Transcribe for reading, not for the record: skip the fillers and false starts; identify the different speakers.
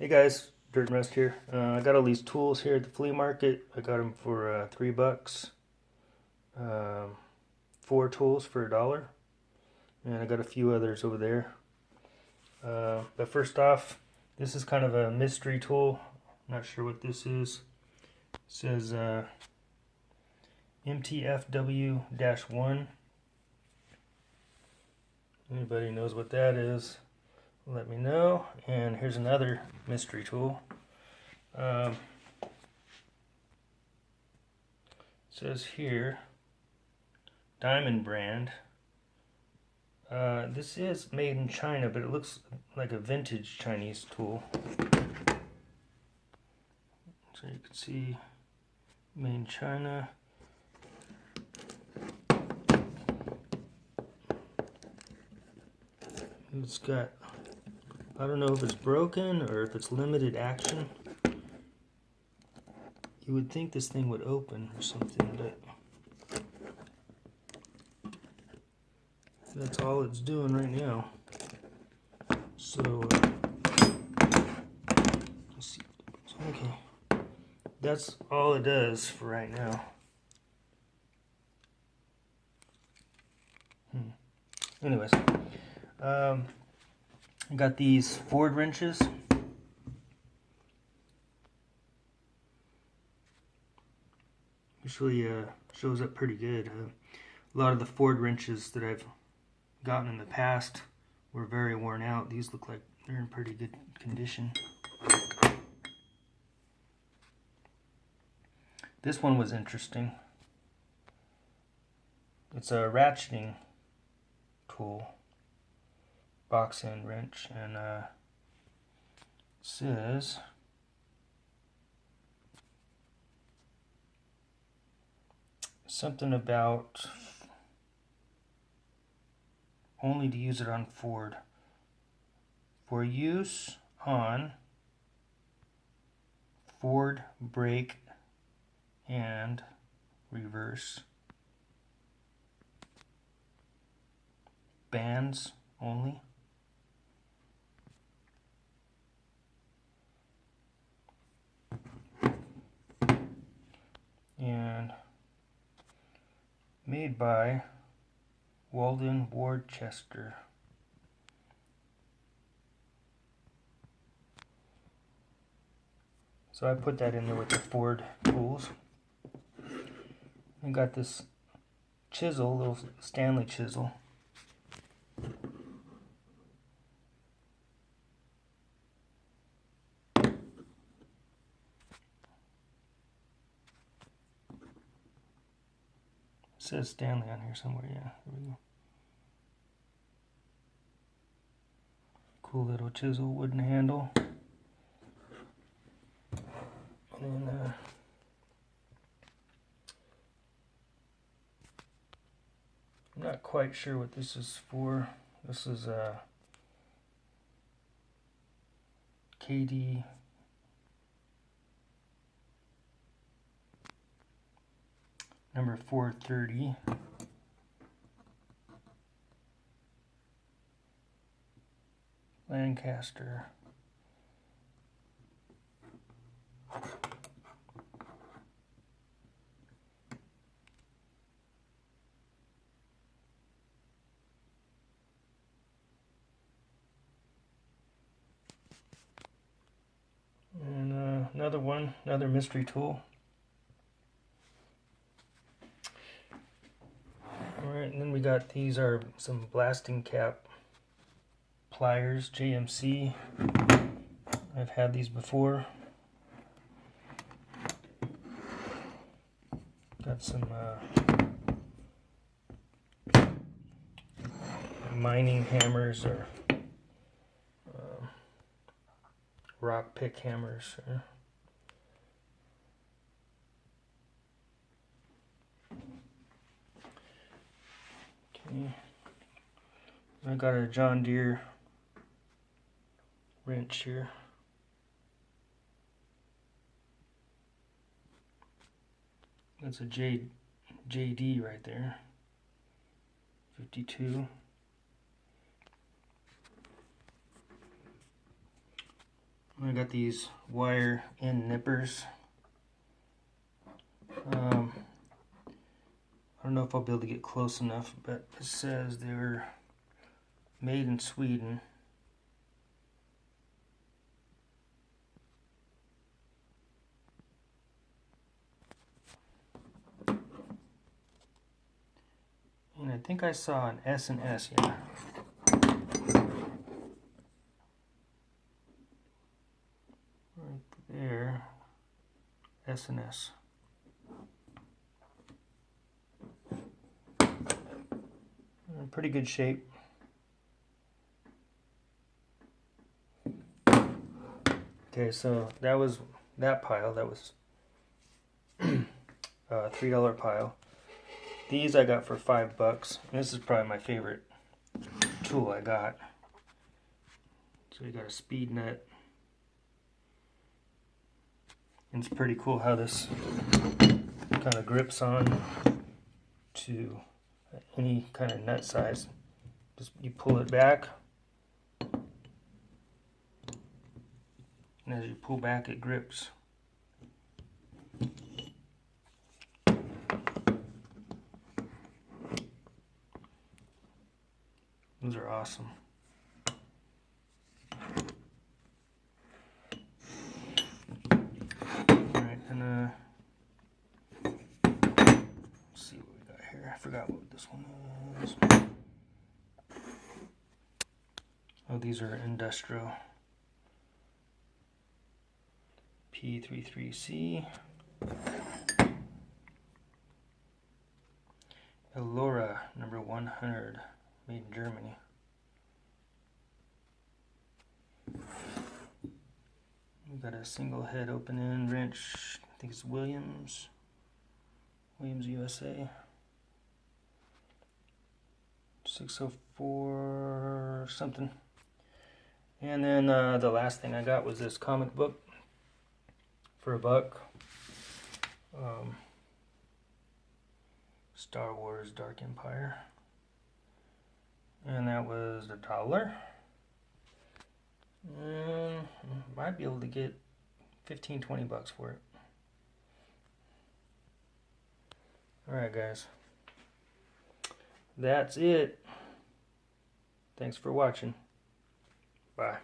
Speaker 1: Hey guys, Dirt and Rust here. I got all these tools here at the flea market. I got them for $3. Um, 4 tools for $1, and I got a few others over there. But first off, this is kind of a mystery tool. Not sure what this is. It says MTFW-1. Anybody knows what that is? Let me know. And here's another mystery tool. It says here, Diamond brand. This is made in China, but it looks like a vintage Chinese tool. So you can see, made in China. It's got, I don't know if it's broken or if it's limited action. You would think this thing would open or something, but that's all it's doing right now. So, let's see. Okay, that's all it does for right now. Anyways, I got these Ford wrenches. Usually shows up pretty good. A lot of the Ford wrenches that I've gotten in the past were very worn out. These look like they're in pretty good condition. This one was interesting. It's a ratcheting tool, box end wrench, and says something about only to use it on Ford. For use on Ford brake and reverse. Bands only. And made by Walden Worcester. So I put that in there with the Ford tools. I got this chisel, little Stanley chisel. It says Stanley on here somewhere, yeah, there we go. Cool little chisel, wooden handle. And then I'm not quite sure what this is for. This is KD number 430. Lancaster. And another mystery tool. Alright, and then we got these are some blasting cap pliers, JMC. I've had these before. Got some mining hammers or rock pick hammers. Okay. I got a John Deere wrench here. That's a JD right there. 52. I got these wire end nippers. I don't know if I'll be able to get close enough, but it says they were made in Sweden. And I think I saw an S and S, yeah. Right there, S and S. In pretty good shape. Okay, so that was that pile. That was a $3 pile. These I got for $5. This is probably my favorite tool I got. So you got a speed nut. And it's pretty cool how this kind of grips on to any kind of nut size. Just you pull it back, and as you pull back it grips. Those are awesome. Alright, and let's see what we got here. I forgot what this one is. Oh, these are industrial. P33C. Elora number 100, made in Germany. We've got a single head open end wrench. I think it's Williams USA. 604 something. And then the last thing I got was this comic book for $1. Star Wars Dark Empire. And that was $1. Might be able to get 15-20 bucks for it. Alright guys, that's it. Thanks for watching. Bye.